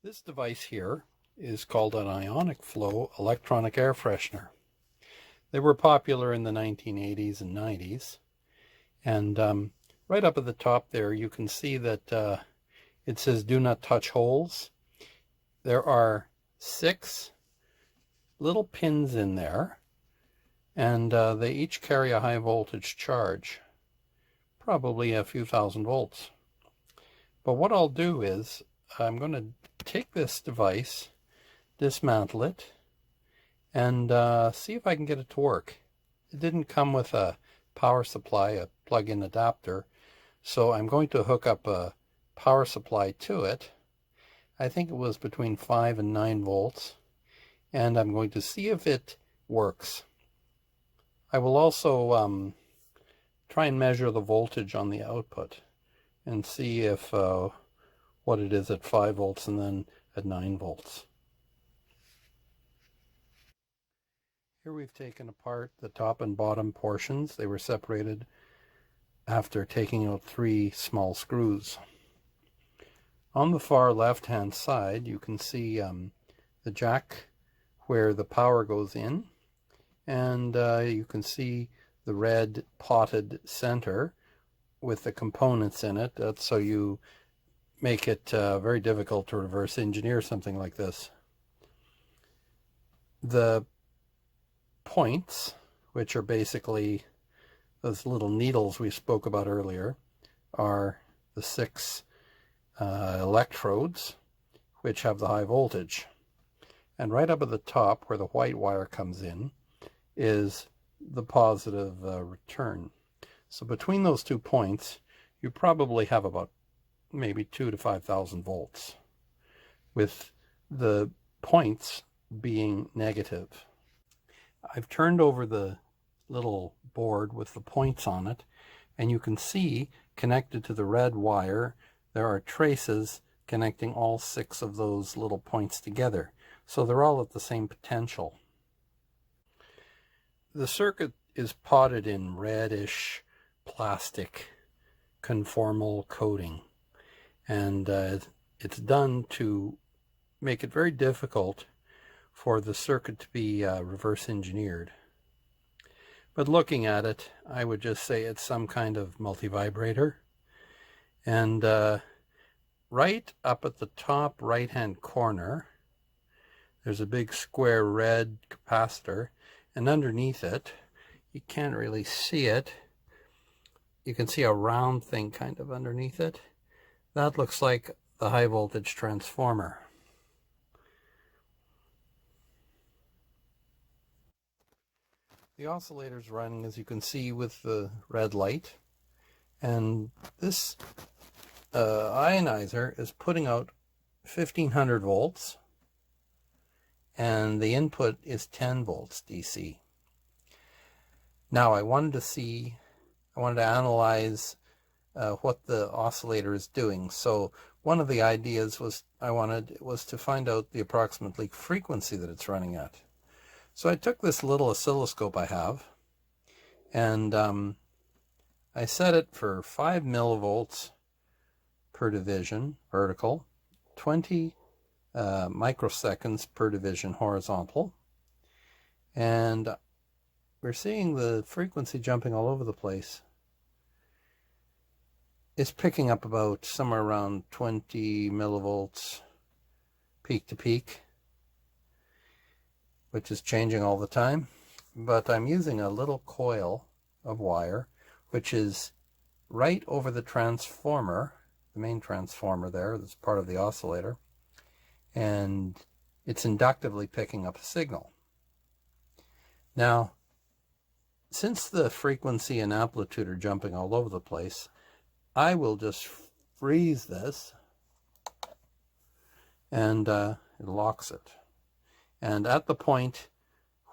This device here is called an ionic flow electronic air freshener. They were popular in the 1980s and 90s. And right up at the top there, you can see that it says do not touch holes. There are 6 little pins in there, and they each carry a high voltage charge, probably a few thousand volts. But what I'll do is I'm going to take this device, dismantle it, and see if I can get it to work. It didn't come with a power supply, a plug-in adapter, so I'm going to hook up a power supply to it. I think it was between 5 and 9 volts, and I'm going to see if it works. I will also try and measure the voltage on the output and see if what it is at 5 volts and then at 9 volts. Here we've taken apart the top and bottom portions. They were separated after taking out 3 small screws. On the far left-hand side, you can see the jack where the power goes in, and you can see the red potted center with the components in it. That's so you make it very difficult to reverse engineer something like this. The points, which are basically those little needles we spoke about earlier, are the 6 electrodes which have the high voltage. And right up at the top where the white wire comes in is the positive return. So between those 2 points you probably have about maybe 2,000 to 5,000 volts, with the points being negative. I've turned over the little board with the points on it, and you can see connected to the red wire there are traces connecting all 6 of those little points together, so they're all at the same potential. The circuit is potted in reddish plastic conformal coating, and it's done to make it very difficult for the circuit to be reverse engineered. But looking at it, I would just say it's some kind of multivibrator. And right up at the top right hand corner there's a big square red capacitor, and underneath it, you can't really see it, you can see a round thing kind of underneath it. That looks like the high voltage transformer. The oscillator's running, as you can see, with the red light, and this ionizer is putting out 1500 volts, and the input is 10 volts DC. Now I wanted to analyze what the oscillator is doing. So one of the ideas was to find out the approximately frequency that it's running at. So I took this little oscilloscope I have, and I set it for 5 millivolts per division vertical, 20 microseconds per division horizontal, and we're seeing the frequency jumping all over the place. It's picking up about somewhere around 20 millivolts peak to peak, which is changing all the time. But I'm using a little coil of wire which is right over the transformer, the main transformer there, that's part of the oscillator, and it's inductively picking up a signal. Now, since the frequency and amplitude are jumping all over the place, I will just freeze this, and it locks it. And at the point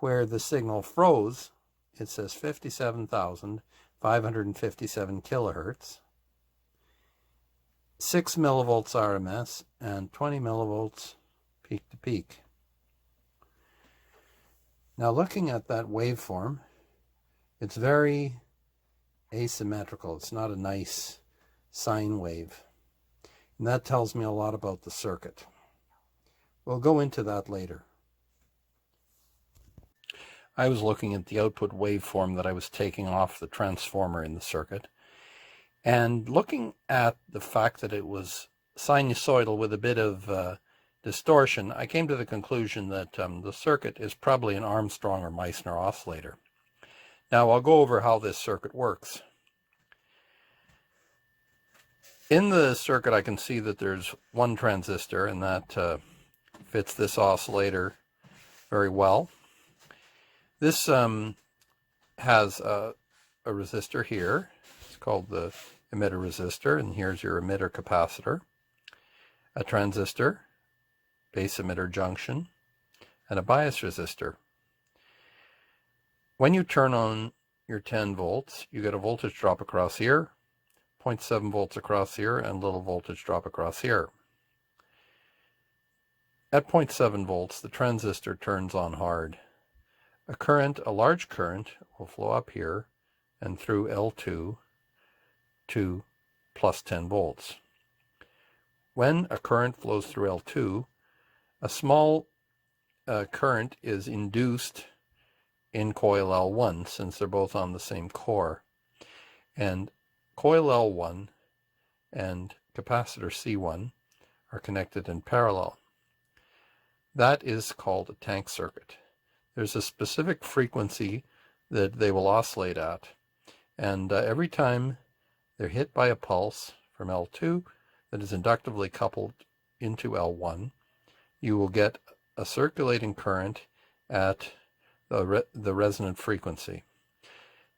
where the signal froze, it says 57,557 kilohertz, 6 millivolts RMS, and 20 millivolts peak to peak. Now looking at that waveform, it's very asymmetrical. It's not a nice sine wave. And that tells me a lot about the circuit. We'll go into that later. I was looking at the output waveform that I was taking off the transformer in the circuit, and looking at the fact that it was sinusoidal with a bit of distortion, I came to the conclusion that the circuit is probably an Armstrong or Meissner oscillator. Now I'll go over how this circuit works. In the circuit I can see that there's one transistor, and that fits this oscillator very well. This has a resistor here. It's called the emitter resistor, and here's your emitter capacitor, a transistor, base emitter junction, and a bias resistor. When you turn on your 10 volts, you get a voltage drop across here, 0.7 volts across here, and a little voltage drop across here. At 0.7 volts, the transistor turns on hard. A large current, will flow up here and through L2 to plus 10 volts. When a current flows through L2, a small current is induced in coil L1, since they're both on the same core. And coil L1 and capacitor C1 are connected in parallel. That is called a tank circuit. There's a specific frequency that they will oscillate at, and every time they're hit by a pulse from L2 that is inductively coupled into L1, you will get a circulating current at the resonant frequency.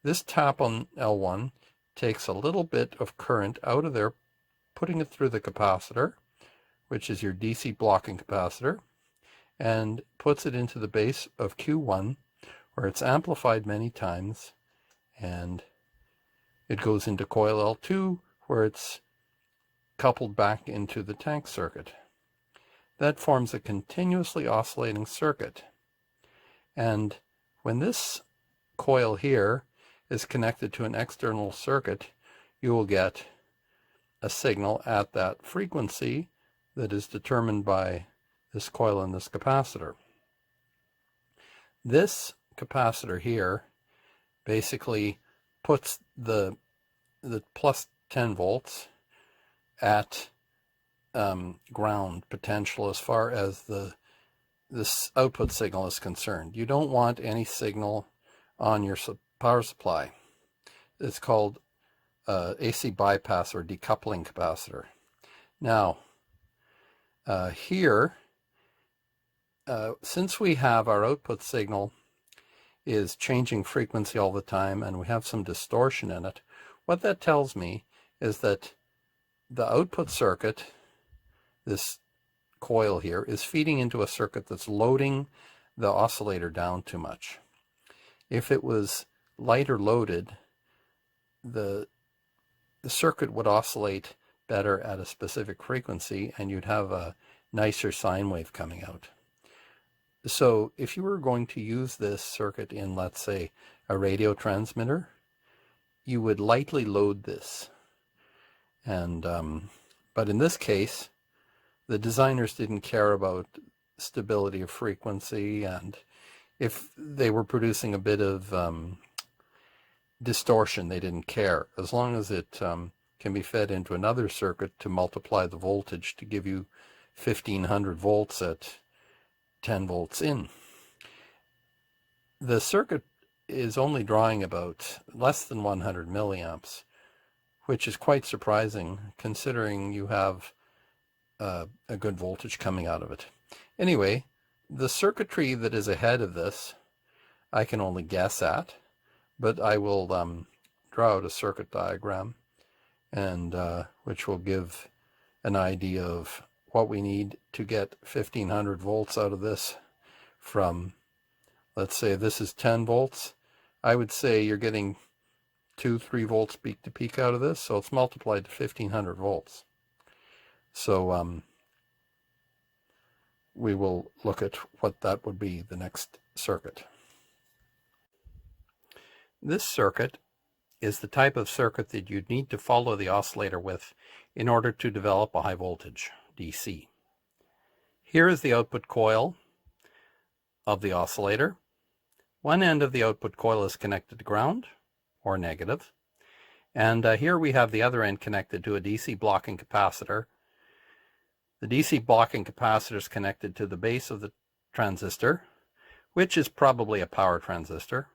This tap on L1 takes a little bit of current out of there, putting it through the capacitor, which is your DC blocking capacitor, and puts it into the base of Q1, where it's amplified many times, and it goes into coil L2, where it's coupled back into the tank circuit. That forms a continuously oscillating circuit. And when this coil here is connected to an external circuit, you will get a signal at that frequency that is determined by this coil and this capacitor. This capacitor here basically puts the plus 10 volts at ground potential as far as this output signal is concerned. You don't want any signal on your power supply. It's called AC bypass or decoupling capacitor. Now, here, since we have our output signal is changing frequency all the time and we have some distortion in it, what that tells me is that the output circuit, this coil here, is feeding into a circuit that's loading the oscillator down too much. If it was lighter loaded, the circuit would oscillate better at a specific frequency, and you'd have a nicer sine wave coming out. So if you were going to use this circuit in, let's say, a radio transmitter, you would lightly load this. And but in this case, the designers didn't care about stability of frequency, and if they were producing a bit of distortion, they didn't care, as long as it can be fed into another circuit to multiply the voltage to give you 1500 volts at 10 volts in. The circuit is only drawing about less than 100 milliamps, which is quite surprising considering you have a good voltage coming out of it. Anyway, the circuitry that is ahead of this I can only guess at, but I will draw out a circuit diagram, and which will give an idea of what we need to get 1500 volts out of this from, let's say this is 10 volts. I would say you're getting 2-3 volts peak to peak out of this, so it's multiplied to 1500 volts. So we will look at what that would be, the next circuit. This circuit is the type of circuit that you'd need to follow the oscillator with in order to develop a high voltage, DC. Here is the output coil of the oscillator. One end of the output coil is connected to ground, or negative, and here we have the other end connected to a DC blocking capacitor. The DC blocking capacitor is connected to the base of the transistor, which is probably a power transistor,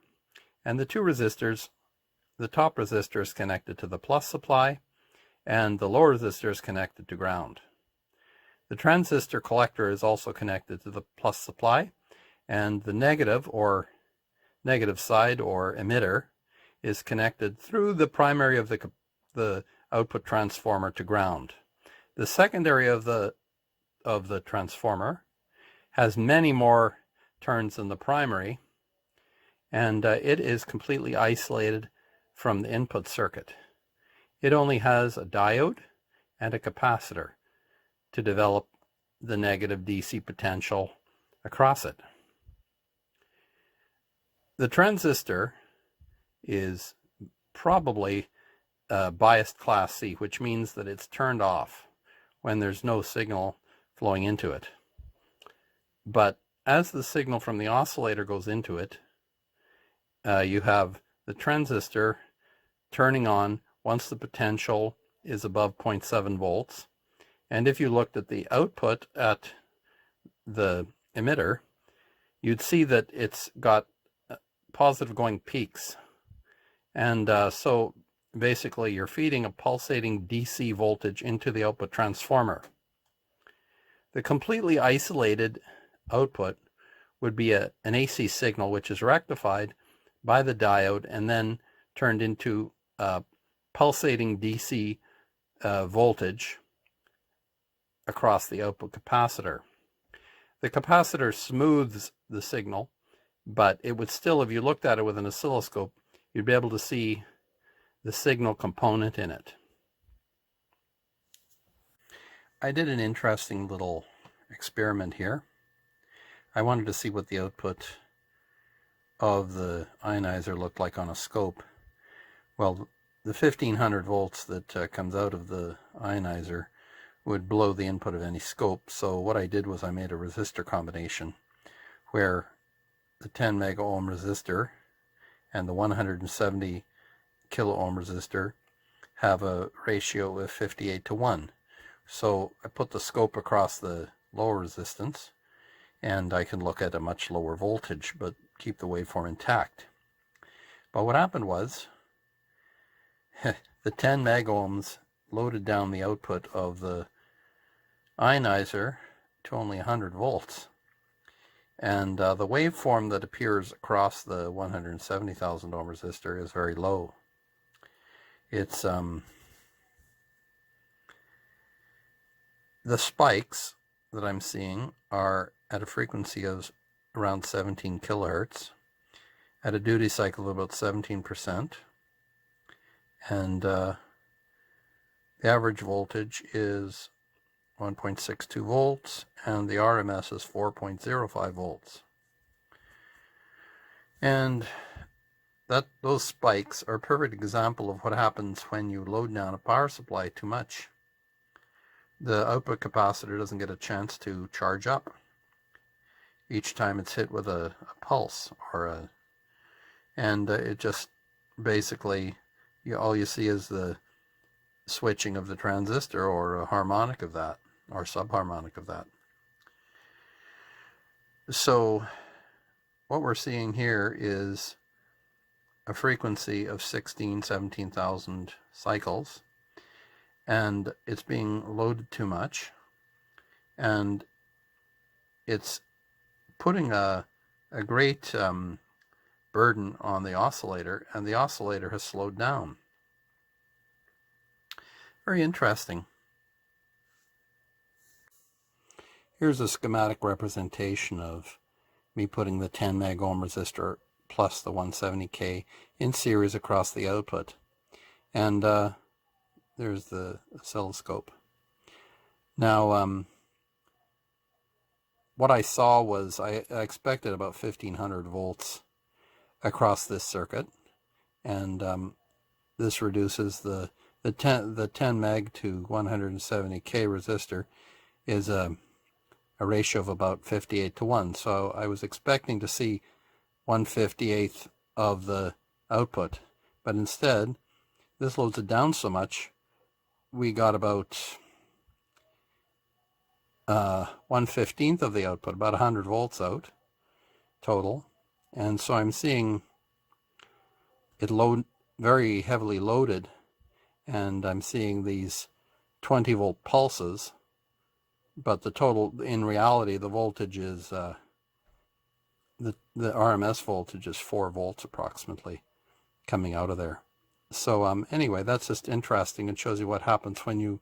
and the two resistors, the top resistor is connected to the plus supply, and the lower resistor is connected to ground. The transistor collector is also connected to the plus supply, and the negative side or emitter is connected through the primary of the output transformer to ground. The secondary of the transformer has many more turns than the primary, and it is completely isolated from the input circuit. It only has a diode and a capacitor to develop the negative DC potential across it. The transistor is probably biased class C, which means that it's turned off when there's no signal flowing into it. But as the signal from the oscillator goes into it, you have the transistor turning on once the potential is above 0.7 volts. And if you looked at the output at the emitter, you'd see that it's got positive going peaks. And so basically you're feeding a pulsating DC voltage into the output transformer. The completely isolated output would be an AC signal, which is rectified by the diode and then turned into pulsating DC voltage across the output capacitor. The capacitor smooths the signal, but it would still, if you looked at it with an oscilloscope, you'd be able to see the signal component in it. I did an interesting little experiment here. I wanted to see what the output of the ionizer looked like on a scope. Well, the 1500 volts that comes out of the ionizer would blow the input of any scope. So what I did was I made a resistor combination where the 10 mega ohm resistor and the 170 kilo ohm resistor have a ratio of 58:1. So I put the scope across the lower resistance and I can look at a much lower voltage but keep the waveform intact. But what happened was the 10 mega ohms loaded down the output of the ionizer to only 100 volts. And the waveform that appears across the 170,000 ohm resistor is very low. It's the spikes that I'm seeing are at a frequency of around 17 kilohertz, at a duty cycle of about 17%, and the average voltage is 1.62 volts, and the RMS is 4.05 volts. And those spikes are a perfect example of what happens when you load down a power supply too much. The output capacitor doesn't get a chance to charge up each time it's hit with a pulse and it just basically all you see is the switching of the transistor or a harmonic of that or subharmonic of that. So what we're seeing here is a frequency of 17,000 cycles, and it's being loaded too much, and it's putting a great burden on the oscillator, and the oscillator has slowed down. Very interesting. Here's a schematic representation of me putting the 10 meg ohm resistor plus the 170K in series across the output. And there's the oscilloscope. Now, what I saw was I expected about 1500 volts across this circuit, and this reduces the 10 meg to 170K resistor is a a ratio of about 58:1. So I was expecting to see 1/58 of the output, but instead this loads it down so much we got about 1/15 of the output, about 100 volts out total. And so I'm seeing it load very heavily loaded, and I'm seeing these 20 volt pulses, but the total, in reality, the voltage is the RMS voltage is 4 volts approximately coming out of there. So anyway, that's just interesting. It shows you what happens when you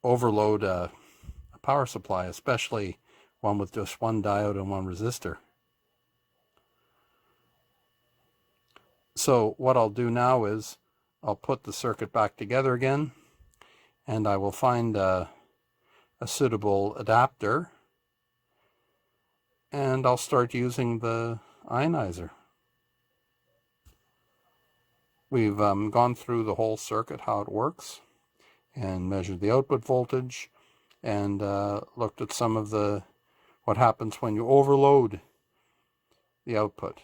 overload a power supply, especially one with just one diode and one resistor. So what I'll do now is I'll put the circuit back together again, and I will find a suitable adapter, and I'll start using the ionizer. We've gone through the whole circuit, how it works, and measured the output voltage, and looked at some of what happens when you overload the output.